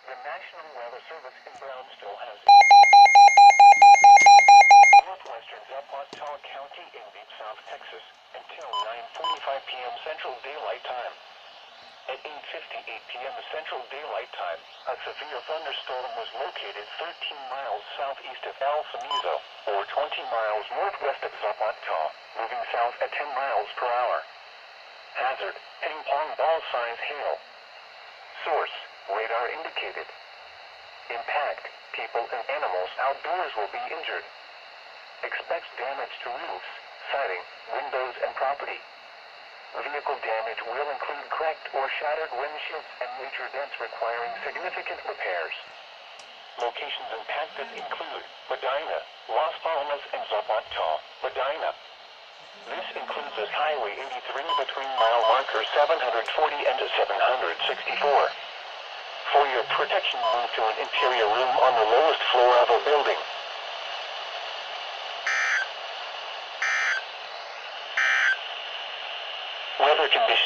The National Weather Service in Brownsville has Northwestern Zapata County in deep South Texas until 9:45 p.m. Central Daylight Time. At 8:58 p.m. Central Daylight Time, a severe thunderstorm was located 13 miles southeast of Cenizo, or 20 miles northwest of Zapata, moving south at 10 miles per hour. Hazard, ping-pong ball size hail. Source, radar indicated. Impact, people and animals outdoors will be injured. Expect damage to roofs, siding, windows and property. Vehicle damage will include cracked or shattered windshields and major dents requiring significant repairs. Locations impacted include Medina, Las Palmas and Zapata, Medina. This includes Highway 83 between mile markers 740 and 764. For your protection, move to an interior room on the lowest floor of a building. Weather conditions